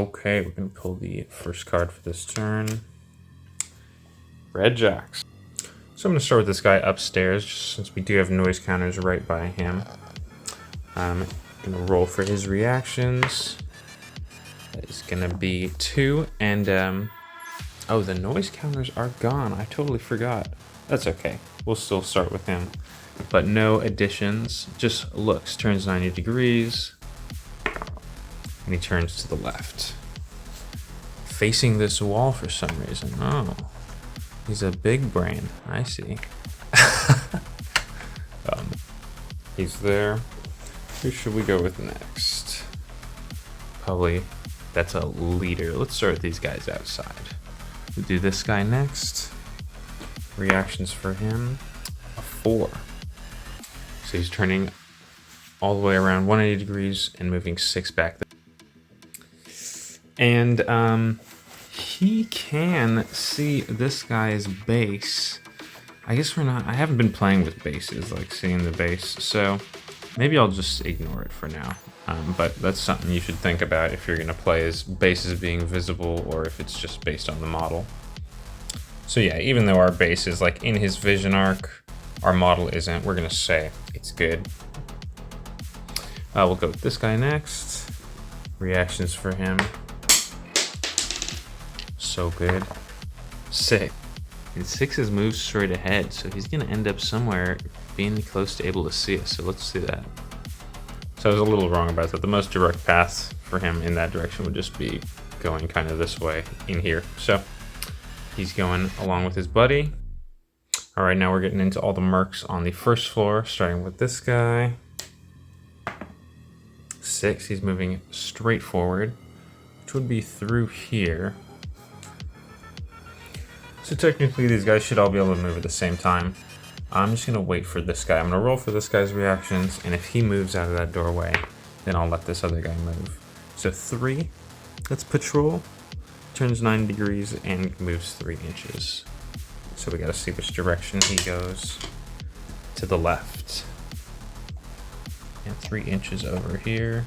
Okay, we're going to pull the first card for this turn. Red Jacks. So I'm going to start with this guy upstairs, just since we do have noise counters right by him. I'm going to roll for his reactions. That is going to be 2, and oh, the noise counters are gone. I totally forgot. That's okay. We'll still start with him. But no additions, just looks. Turns 90 degrees. And he turns to the left. Facing this wall for some reason. Oh, he's a big brain. I see. He's there. Who should we go with next? Probably that's a leader. Let's start with these guys outside. We'll do this guy next. Reactions for him, a 4. So he's turning all the way around 180 degrees and moving 6 back there. And he can see this guy's base. I guess I haven't been playing with bases, like seeing the base, so maybe I'll just ignore it for now. But that's something you should think about if you're gonna play as bases being visible or if it's just based on the model. So yeah, even though our base is like in his vision arc, our model isn't, we're gonna say it's good. We'll go with this guy next. Reactions for him. So good. 6. And 6 has moved straight ahead, so he's gonna end up somewhere being close to able to see us, so let's do that. So I was a little wrong about that. The most direct path for him in that direction would just be going kind of this way in here. So he's going along with his buddy. All right, now we're getting into all the mercs on the first floor, starting with this guy. 6, he's moving straight forward, which would be through here. So technically these guys should all be able to move at the same time. I'm just gonna wait for this guy. I'm gonna roll for this guy's reactions, and if he moves out of that doorway, then I'll let this other guy move. So 3, let's patrol. Turns 90 degrees and moves 3 inches. So we gotta see which direction he goes. To the left. And 3 inches over here.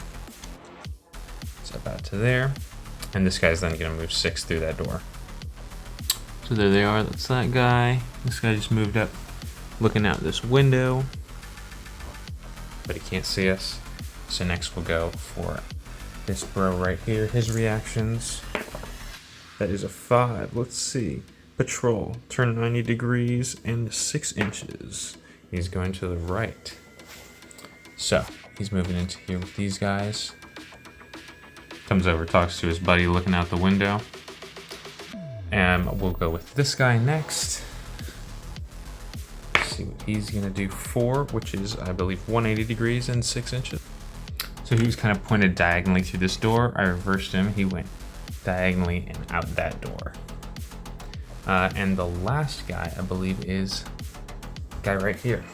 It's about to there. And this guy's then gonna move 6 through that door. So there they are, that's that guy. This guy just moved up, looking out this window. But he can't see us. So next we'll go for this bro right here, his reactions. That is a 5, let's see. Patrol, turn 90 degrees and 6 inches. He's going to the right. So, he's moving into here with these guys. Comes over, talks to his buddy looking out the window. And we'll go with this guy next. See what he's gonna do. 4, which is, I believe, 180 degrees and 6 inches. So he was kind of pointed diagonally through this door. I reversed him, he went diagonally and out that door. And the last guy, I believe, is the guy right here.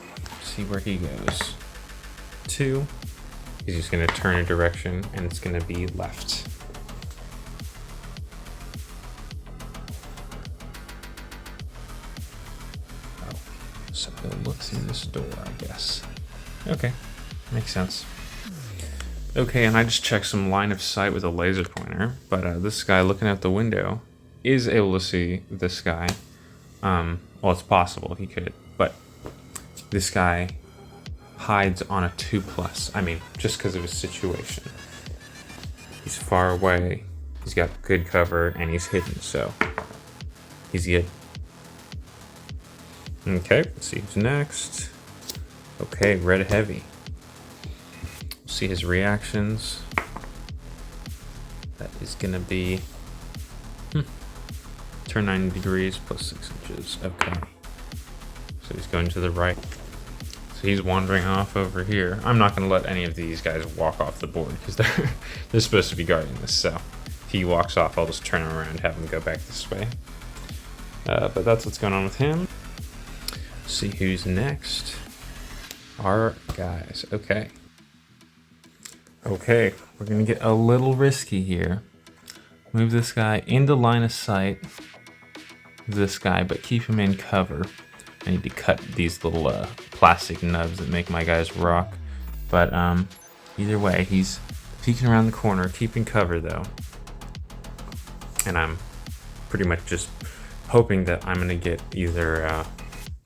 See where he goes. 2, he's just gonna turn a direction and it's gonna be left. Oh, so he'll look through this door, I guess. Okay, makes sense. Okay, and I just checked some line of sight with a laser pointer, but this guy looking out the window is able to see this guy. Well, it's possible he could, but this guy hides on a 2+. I mean, just because of his situation. He's far away, he's got good cover, and he's hidden, so he's good. Okay, let's see who's next. Okay, red heavy. See his reactions. That is gonna be turn 90 degrees plus 6 inches. Okay, so he's going to the right. So he's wandering off over here. I'm not gonna let any of these guys walk off the board because they're supposed to be guarding this. So if he walks off, I'll just turn him around, have him go back this way. But that's what's going on with him. See who's next. Our guys. Okay. Okay, we're gonna get a little risky here. Move this guy into line of sight. This guy, but keep him in cover. I need to cut these little plastic nubs that make my guys rock. But either way, he's peeking around the corner, keeping cover though. and I'm pretty much just hoping that I'm gonna get either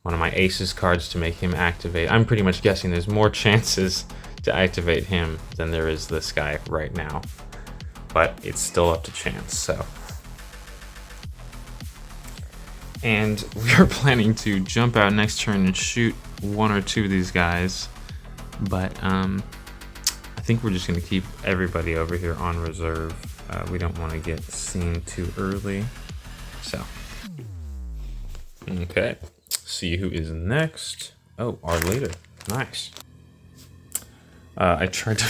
one of my aces cards to make him activate. I'm pretty much guessing there's more chances to activate him than there is this guy right now, but it's still up to chance. So, and we are planning to jump out next turn and shoot one or two of these guys, but I think we're just gonna keep everybody over here on reserve. We don't want to get seen too early. So, okay, see who is next. Oh, our leader, nice. I tried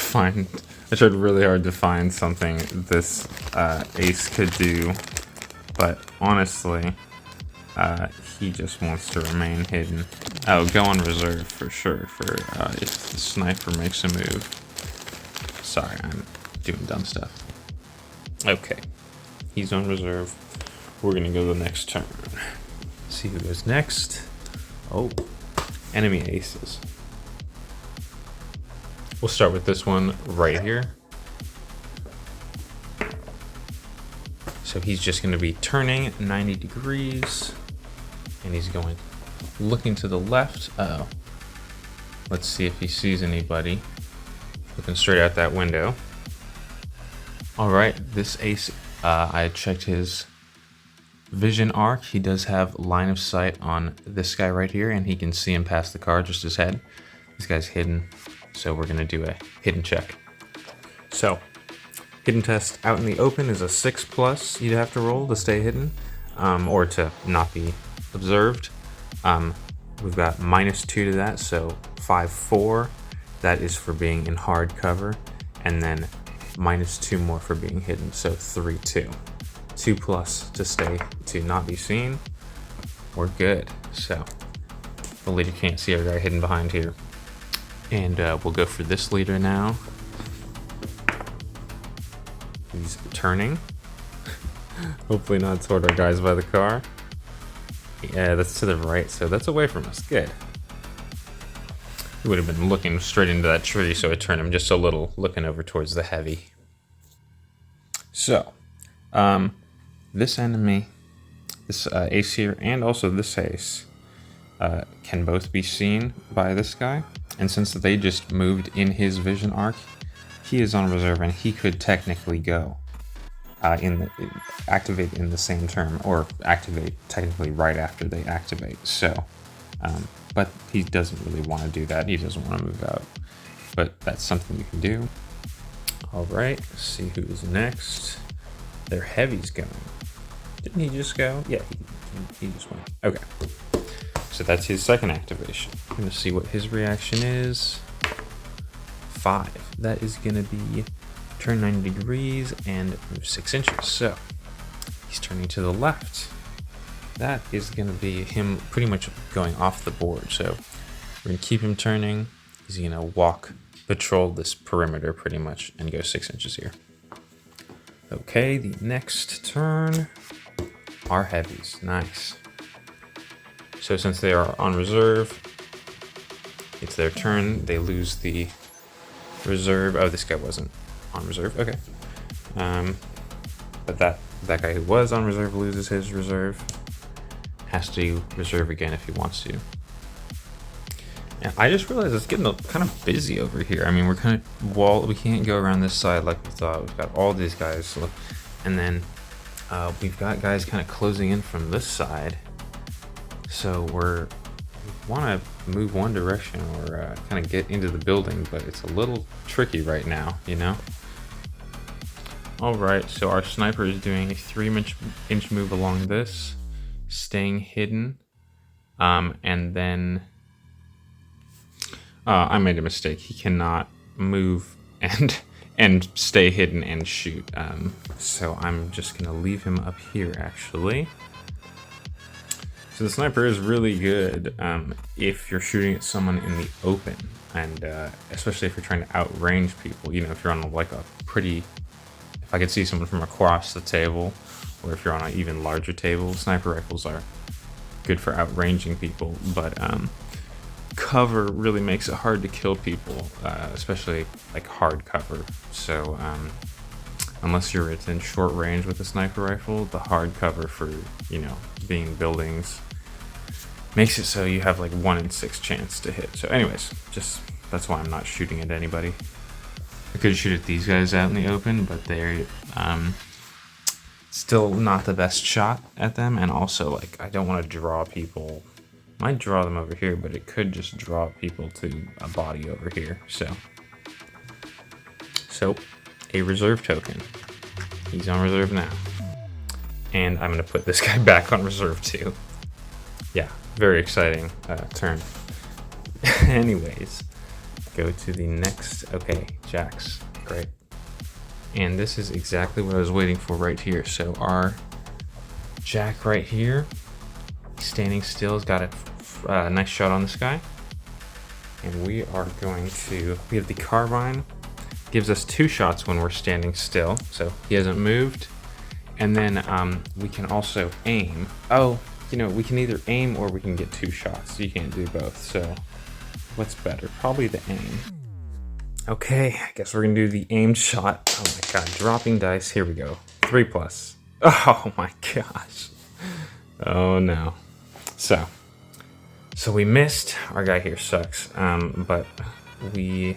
really hard to find something this ace could do, but honestly, he just wants to remain hidden. Oh, go on reserve for sure for if the sniper makes a move. Sorry, I'm doing dumb stuff. Okay, he's on reserve. We're gonna go the next turn. See who goes next. Oh, enemy aces. We'll start with this one right here. So he's just gonna be turning 90 degrees, and he's going looking to the left. Uh-oh. Let's see if he sees anybody. Looking straight out that window. All right, this ace, I checked his vision arc. He does have line of sight on this guy right here, and he can see him past the car, just his head. This guy's hidden, so we're gonna do a hidden check. So, hidden test out in the open is a 6+ you'd have to roll to stay hidden, or to not be observed. We've got -2 to that, so 5-4. That is for being in hard cover, and then -2 more for being hidden, so 3-2. 2+ to not be seen. We're good. So the leader can't see our guy hidden behind here. And we'll go for this leader now. He's turning. Hopefully not toward our guys by the car. Yeah, that's to the right, so that's away from us. Good. He would have been looking straight into that tree, so I turned him just a little, looking over towards the heavy. So, this enemy, this ace here, and also this ace, can both be seen by this guy. And since they just moved in his vision arc, he is on reserve, and he could technically go activate in the same turn, or activate technically right after they activate. So, but he doesn't really want to do that. He doesn't want to move out, but that's something you can do. All right, let's see who's next. Their heavy's going. Didn't he just go? Yeah, he just went. Okay, so that's his second activation. I'm gonna see what his reaction is. 5. That is gonna be turn 90 degrees and move 6 inches. So he's turning to the left. That is gonna be him pretty much going off the board. So we're gonna keep him turning. He's gonna patrol this perimeter pretty much and go 6 inches here. Okay, the next turn are heavies. Nice. So since they are on reserve, it's their turn. They lose the reserve. Oh, this guy wasn't on reserve. Okay. But that guy who was on reserve loses his reserve. Has to reserve again if he wants to. And I just realized it's getting kind of busy over here. I mean, we can't go around this side like we thought. We've got all these guys, and then we've got guys kind of closing in from this side. So we want to move one direction or kind of get into the building, but it's a little tricky right now, you know? All right, so our sniper is doing a 3-inch move along this, staying hidden, and then I made a mistake. He cannot move and stay hidden and shoot. So I'm just gonna leave him up here actually. So the sniper is really good if you're shooting at someone in the open, and especially if you're trying to outrange people. You know, if you're on if I could see someone from across the table, or if you're on an even larger table, sniper rifles are good for outranging people. But cover really makes it hard to kill people, especially like hard cover. So unless you're within short range with a sniper rifle, the hard cover for, you know, being buildings makes it so you have like 1 in 6 chance to hit. So anyways, just that's why I'm not shooting at anybody. I could shoot at these guys out in the open, but they're still not the best shot at them, and also like I don't want to draw people. Might draw them over here, but it could just draw people to a body over here. So a reserve token. He's on reserve now, and I'm gonna put this guy back on reserve too. Yeah, very exciting turn. Anyways, go to the next. Okay, Jacks, great. And this is exactly what I was waiting for right here. So our Jack right here, standing still, has got a nice shot on this guy. And we are going to, we have the carbine, gives us 2 shots when we're standing still. So he hasn't moved. And then we can also aim. Oh, you know, we can either aim or we can get 2 shots. You can't do both. So what's better? Probably the aim. Okay, I guess we're gonna do the aimed shot. Oh my god, dropping dice. Here we go. 3+. Oh my gosh. Oh no. So we missed. Our guy here sucks. But we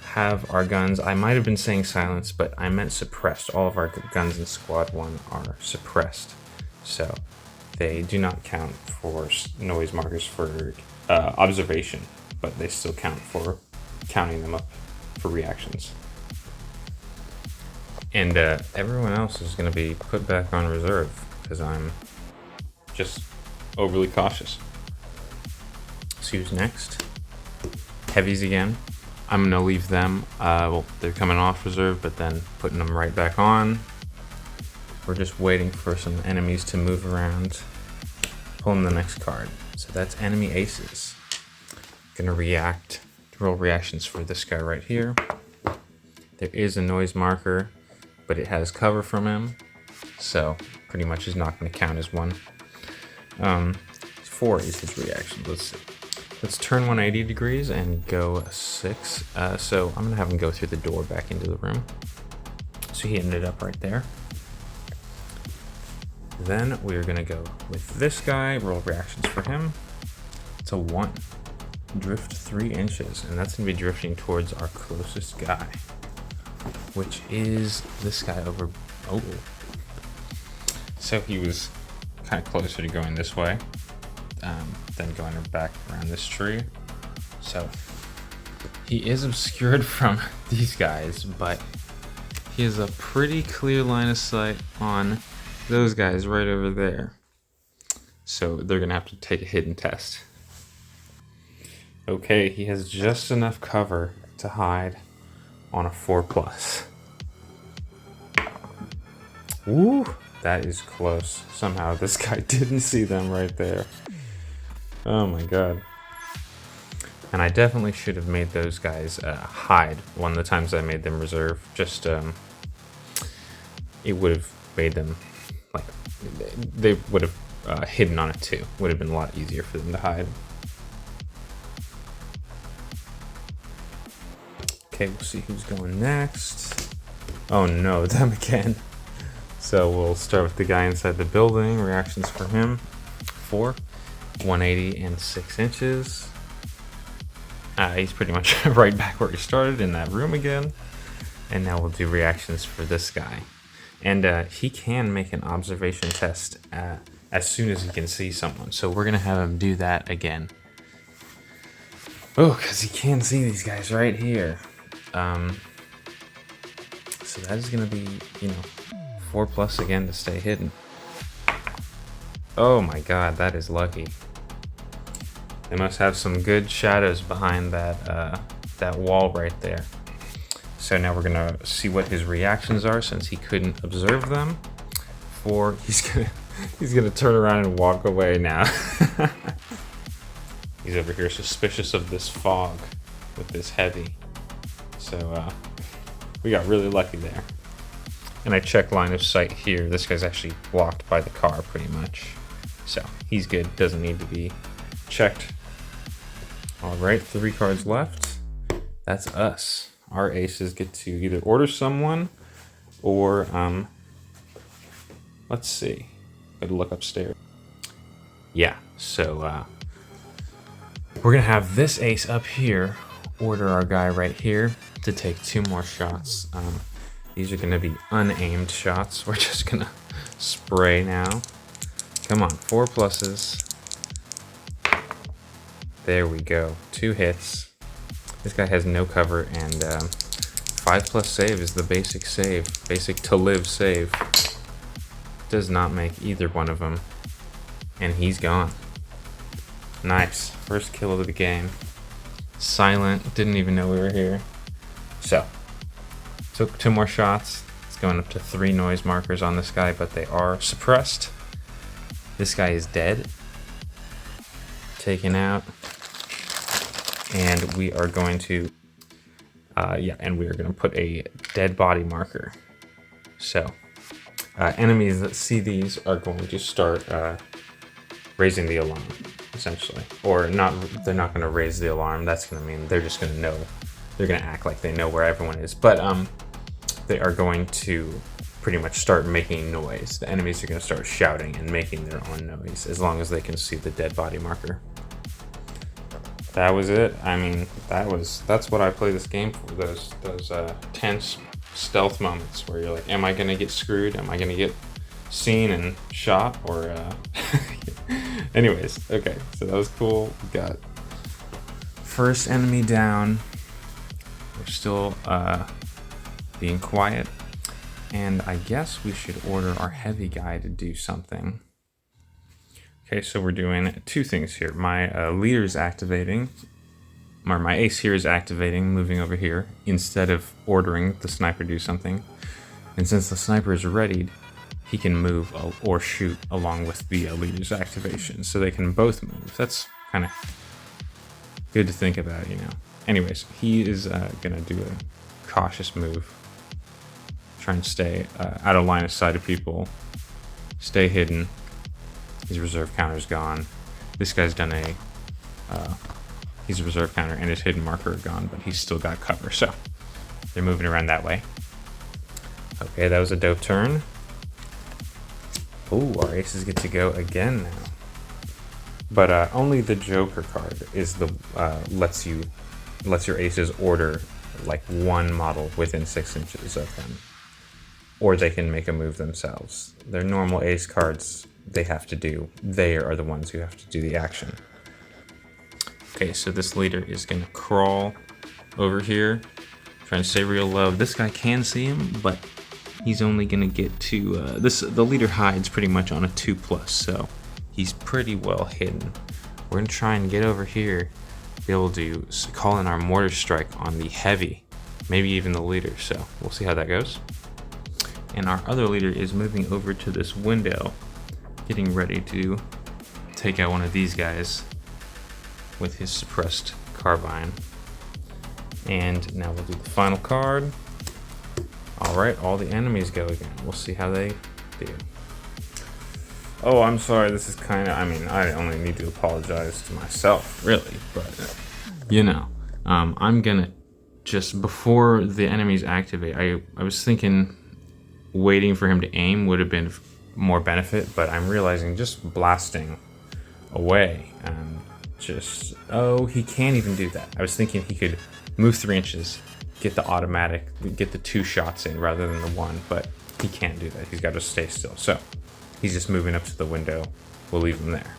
have our guns. I might have been saying silenced, but I meant suppressed. All of our guns in squad 1 are suppressed. So they do not count for noise markers for observation, but they still count for counting them up for reactions. And everyone else is going to be put back on reserve because I'm just overly cautious. So who's next? Heavies again. I'm going to leave them. Well, they're coming off reserve, but then putting them right back on. We're just waiting for some enemies to move around. Pulling the next card. So that's enemy aces. Gonna roll reactions for this guy right here. There is a noise marker, but it has cover from him, so pretty much is not going to count as one. 4 is his reaction. Let's see. Let's turn 180 degrees and go 6. So I'm going to have him go through the door back into the room. So he ended up right there. Then we're going to go with this guy, roll reactions for him. It's a 1. Drift 3 inches, and that's going to be drifting towards our closest guy, which is this guy over. Oh. So he was kind of closer to going this way than going back around this tree. So he is obscured from these guys, but he has a pretty clear line of sight on those guys right over there. So they're going to have to take a hidden test. Okay, he has just enough cover to hide on a 4+. Woo, that is close. Somehow this guy didn't see them right there. Oh my god. And I definitely should have made those guys hide one of the times I made them reserve. Just, it would have made them, like, they would have hidden on it too. Would have been a lot easier for them to hide. Okay, we'll see who's going next. Oh no, them again. So we'll start with the guy inside the building. Reactions for him. 4, 180 and 6 inches. He's pretty much right back where he started in that room again. And now we'll do reactions for this guy. And he can make an observation test as soon as he can see someone. So we're going to have him do that again. Oh, because he can see these guys right here. So that is going to be, 4+ again to stay hidden. Oh my god, that is lucky. They must have some good shadows behind that wall right there. So now we're gonna see what his reactions are since he couldn't observe them. 4, he's gonna turn around and walk away now. He's over here suspicious of this fog with this heavy. So we got really lucky there. And I checked line of sight here. This guy's actually blocked by the car pretty much. So he's good, doesn't need to be checked. All right, 3 cards left. That's us. Our aces get to either order someone Or, let's see. Gotta look upstairs. Yeah, so, we're gonna have this ace up here, order our guy right here to take 2 more shots. These are gonna be unaimed shots. We're just gonna spray now. Come on, 4 pluses. There we go, 2 hits. This guy has no cover, and 5+ save is the basic save. Basic to live save. Does not make either one of them. And he's gone. Nice, first kill of the game. Silent, didn't even know we were here. So, took 2 more shots. It's going up to 3 noise markers on this guy, but they are suppressed. This guy is dead. Taken out. And we are going to, and we are going to put a dead body marker. So, enemies that see these are going to start raising the alarm, essentially. Or not, they're not going to raise the alarm. That's going to mean they're just going to know. They're going to act like they know where everyone is. But they are going to pretty much start making noise. The enemies are going to start shouting and making their own noise as long as they can see the dead body marker. That was it. I mean, that's what I play this game for. Those tense stealth moments where you're like, am I gonna get screwed? Am I gonna get seen and shot? Or anyways, okay, so that was cool. We got first enemy down. We're still being quiet, and I guess we should order our heavy guy to do something. Okay, so we're doing 2 things here. My leader's activating, or my ace here is activating, moving over here, instead of ordering the sniper do something. And since the sniper is readied, he can move or shoot along with the leader's activation, so they can both move. That's kind of good to think about, you know. Anyways, he is gonna do a cautious move. Try and stay out of line of sight of people. Stay hidden. His reserve counter's gone. This guy's done he's a reserve counter and his hidden marker are gone, but he's still got cover, so they're moving around that way. Okay, that was a dope turn. Oh, our aces get to go again now. But only the Joker card is the lets your aces order like 1 model within 6 inches of them, or they can make a move themselves. Their normal ace cards, they are the ones who have to do the action. Okay, so this leader is gonna crawl over here, trying to stay real low. This guy can see him, but he's only gonna get to, the leader hides pretty much on a 2+, so he's pretty well hidden. We're gonna try and get over here, be able to call in our mortar strike on the heavy, maybe even the leader, so we'll see how that goes. And our other leader is moving over to this window, getting ready to take out one of these guys with his suppressed carbine. And now we'll do the final card. All right, all the enemies go again. We'll see how they do. Oh, I'm sorry, this is kind of, I mean, I only need to apologize to myself, really, but, you know, I'm gonna just, before the enemies activate, I was thinking waiting for him to aim would have been more benefit, but I'm realizing just blasting away, just, oh, he can't even do that. I was thinking he could move 3 inches, get the 2 shots in rather than the 1, but he can't do that. He's got to stay still. So he's just moving up to the window. We'll leave him there.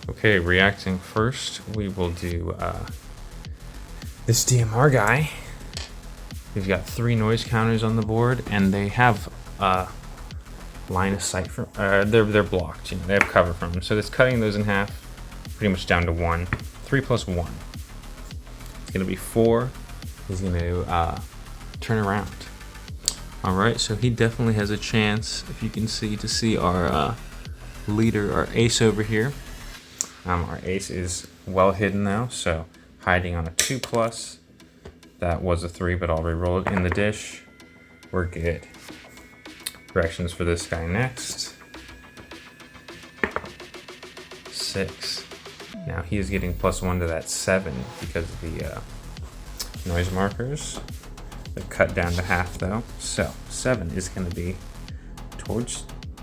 Okay, reacting first, we will do this DMR guy. We've got 3 noise counters on the board, and they have line of sight from, they're blocked. You know, they have cover from them. So it's cutting those in half, pretty much down to 1. 3 plus 1. It's gonna be 4. He's gonna turn around. All right, so he definitely has a chance, if you can see, to see our leader, our ace over here. Our ace is well hidden now, so hiding on a 2+. That was a 3, but I'll re-roll it in the dish. We're good. Corrections for this guy next. 6. Now he is getting +1 to that 7 because of the noise markers. They're cut down to half though. So 7 is going to be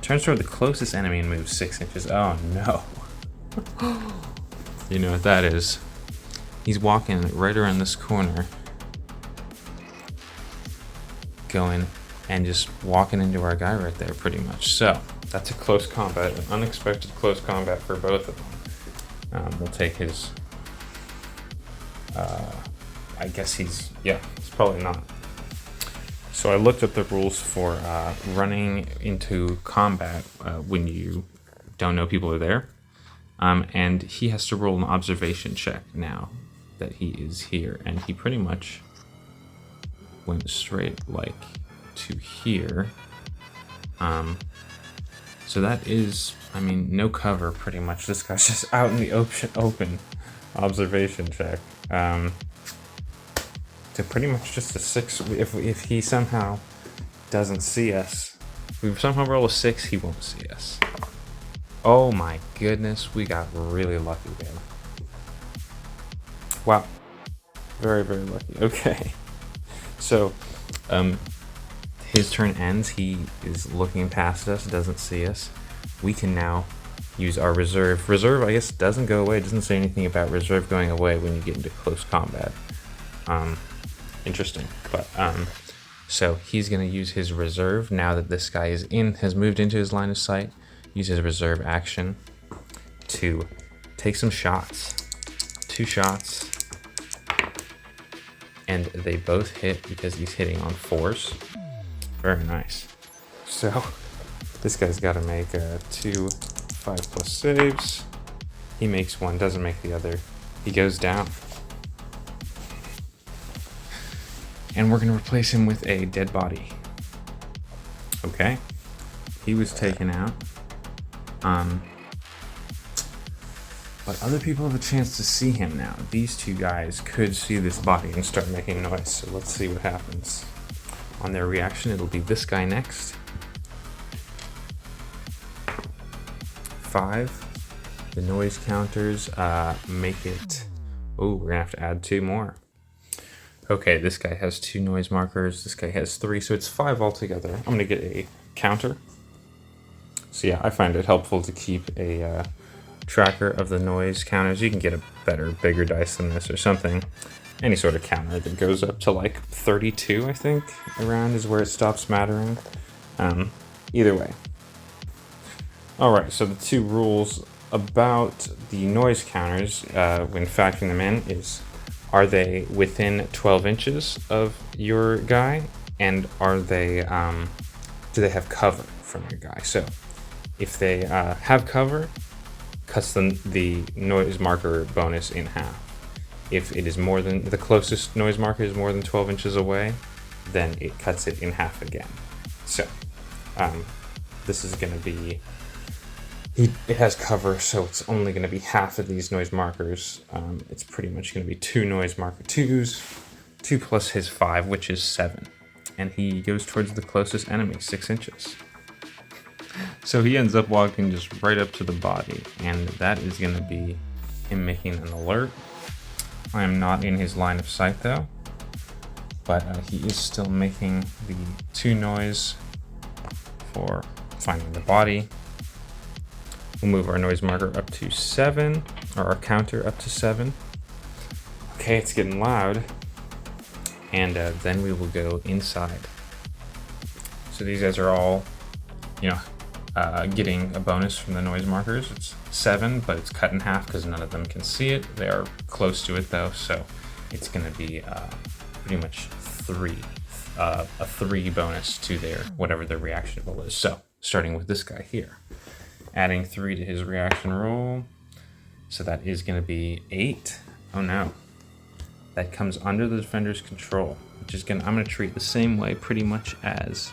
turns toward the closest enemy and moves 6 inches. Oh no. You know what that is. He's walking right around this corner, going and just walking into our guy right there pretty much. So that's a close combat, an unexpected close combat for both of them. We'll take his, I guess he's probably not. So I looked up the rules for running into combat when you don't know people are there. And he has to roll an observation check now that he is here. And he pretty much went straight like to here. So that is, I mean, no cover pretty much. This guy's just out in the open observation check. To pretty much just a 6. If he somehow doesn't see us, if we somehow roll a 6, he won't see us. Oh my goodness, we got really lucky there. Wow. Very, very lucky. Okay. So, his turn ends. He is looking past us, doesn't see us. We can now use our reserve. Reserve, I guess, doesn't go away. It doesn't say anything about reserve going away when you get into close combat. Interesting. But, so he's going to use his reserve now that this guy has moved into his line of sight. Use his reserve action to take some shots. 2 shots. And they both hit because he's hitting on 4s. Very nice. So this guy's got to make 2 5+ saves. He makes 1, doesn't make the other. He goes down. And we're going to replace him with a dead body. Okay. He was taken out. But other people have a chance to see him now. These 2 guys could see this body and start making noise. So let's see what happens. On their reaction, it'll be this guy next. 5. The noise counters make it... Oh, we're gonna have to add 2 more. Okay, this guy has 2 noise markers. This guy has 3, so it's 5 altogether. I'm gonna get a counter. So yeah, I find it helpful to keep a tracker of the noise counters. You can get a better, bigger dice than this or something. Any sort of counter that goes up to like 32, I think, around is where it stops mattering. Either way. Alright, so the 2 rules about the noise counters when factoring them in is, are they within 12 inches of your guy? And are they, do they have cover from your guy? So if they have cover, cuts the noise marker bonus in half. If it is more than, the closest noise marker is more than 12 inches away, then it cuts it in half again. So, this is going to be, it has cover, so it's only going to be half of these noise markers. It's pretty much going to be 2 noise marker 2s, 2 plus his 5, which is 7. And he goes towards the closest enemy, 6 inches. So he ends up walking just right up to the body, and that is going to be him making an alert. I am not in his line of sight though, but he is still making the 2 noise for finding the body. We'll move our noise marker up to 7, or our counter up to 7. Okay, it's getting loud. And then we will go inside. So these guys are all, getting a bonus from the noise markers. It's 7, but it's cut in half because none of them can see it. They are close to it though, so it's going to be pretty much 3, a 3 bonus to their whatever their reaction roll is. So starting with this guy here, adding 3 to his reaction roll, so that is going to be 8. Oh no, that comes under the defender's control, which is I'm going to treat the same way pretty much as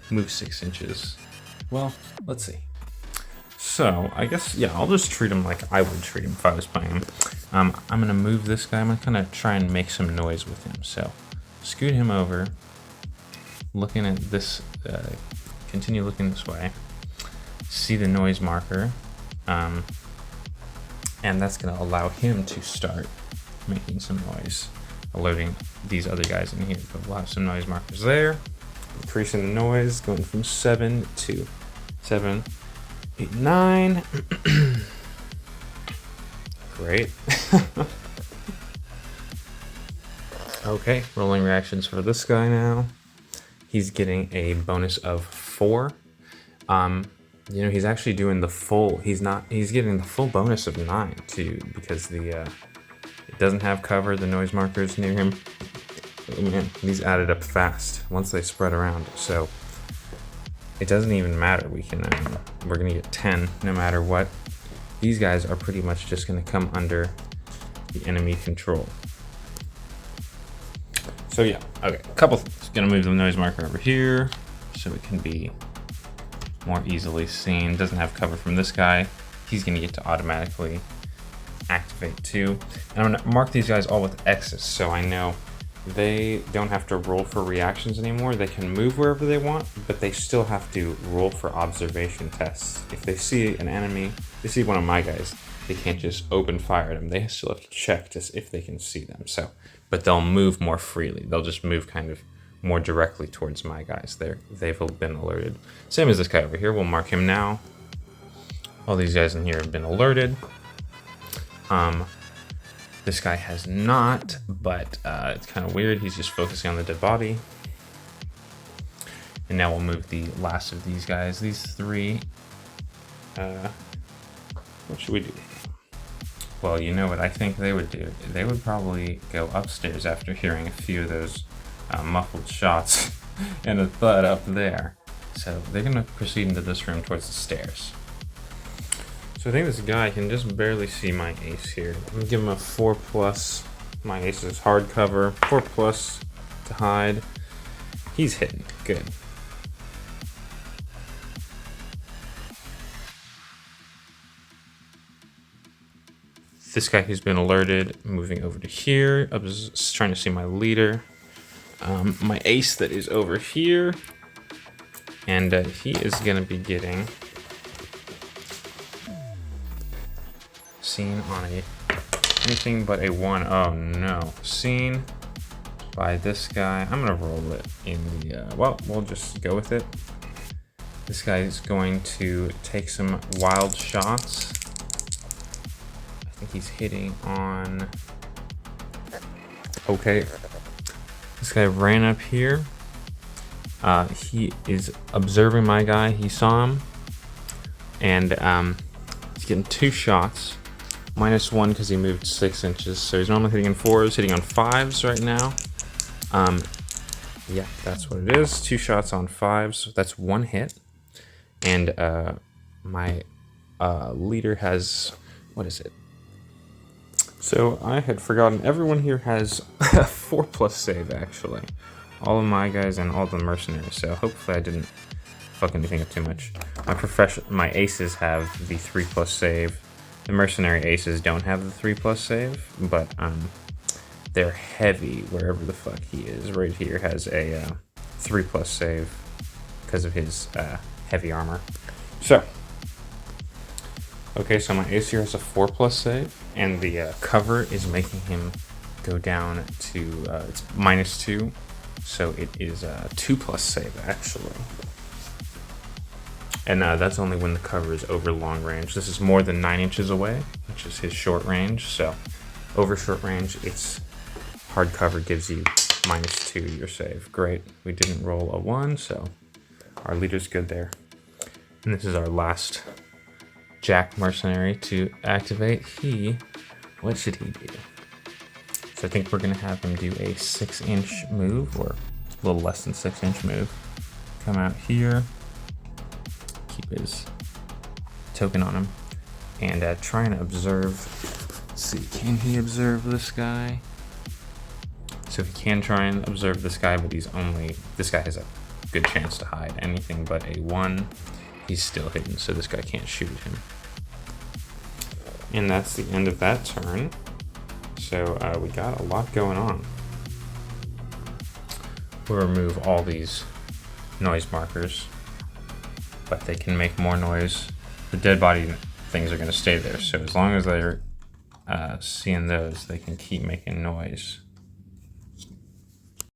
move 6 inches. Well, let's see. So, I guess, yeah, I'll just treat him like I would treat him if I was playing him. I'm going to move this guy. I'm going to kind of try and make some noise with him. So, scoot him over, looking at this, continue looking this way, see the noise marker, and that's going to allow him to start making some noise. alerting these other guys in here. But we'll have some noise markers there. Increasing the noise, going from 7 to 7, 8, 9. Great. Okay, rolling reactions for this guy now. He's getting a bonus of 4. You know, he's actually doing the full, he's getting the full bonus of 9 too, because it doesn't have cover, the noise markers near him. Oh man, these added up fast once they spread around. So it doesn't even matter. We're gonna get 10 no matter what. These guys are pretty much just gonna come under the enemy control. So yeah, okay, a couple things. Gonna move the noise marker over here so it can be more easily seen. Doesn't have cover from this guy. He's gonna get to automatically activate too. And I'm gonna mark these guys all with X's so I know they don't have to roll for reactions anymore. They can move wherever they want, but they still have to roll for observation tests. If they see an enemy, they see one of my guys, they can't just open fire at them. They still have to check to see if they can see them. So, but they'll move more freely. They'll just move kind of more directly towards my guys. They've been alerted. Same as this guy over here. We'll mark him now. All these guys in here have been alerted. This guy has not, but it's kind of weird. He's just focusing on the dead body. And now we'll move the last of these guys. These 3. What should we do? Well, you know what I think they would do? They would probably go upstairs after hearing a few of those muffled shots and a thud up there. So they're gonna proceed into this room towards the stairs. So I think this guy can just barely see my ace here. I'm gonna give him a 4+. My ace is hard cover. 4+ to hide. He's hitting. Good. This guy who's been alerted, moving over to here. I was trying to see my leader. My ace that is over here. And he is gonna be getting seen on anything but a 1. Oh no. Seen by this guy. I'm gonna roll it in the, well, we'll just go with it. This guy is going to take some wild shots. I think he's hitting on, okay. This guy ran up here. He is observing my guy. He saw him. And he's getting 2 shots. -1 because he moved 6 inches. So he's normally hitting on 4s, hitting on 5s right now. Yeah, that's what it is. 2 shots on 5s. That's 1 hit. And my leader has, what is it? So I had forgotten, everyone here has a 4+ save actually. All of my guys and all the mercenaries, so hopefully I didn't fuck anything up too much. My aces have the 3+ save. The mercenary aces don't have the 3+ save, but they're heavy wherever the fuck he is. Right here has a 3+ save because of his heavy armor. So, okay, so my ace here has a 4+ save, and the cover is making him go down to it's -2, so it is a 2+ save actually. And that's only when the cover is over long range. This is more than 9 inches away, which is his short range. So over short range, it's hard cover gives you -2 your save. Great, we didn't roll a 1, so our leader's good there. And this is our last Jack mercenary to activate. What should he do? So I think we're gonna have him do a 6-inch move, or a little less than 6-inch move. Come out here, keep his token on him, and try and observe. Let's see, can he observe this guy? So he can try and observe this guy, but this guy has a good chance to hide. Anything but a 1, he's still hidden, so this guy can't shoot at him. And that's the end of that turn. So we got a lot going on. We'll remove all these noise markers, but they can make more noise. The dead body things are going to stay there, so as long as they're seeing those, they can keep making noise.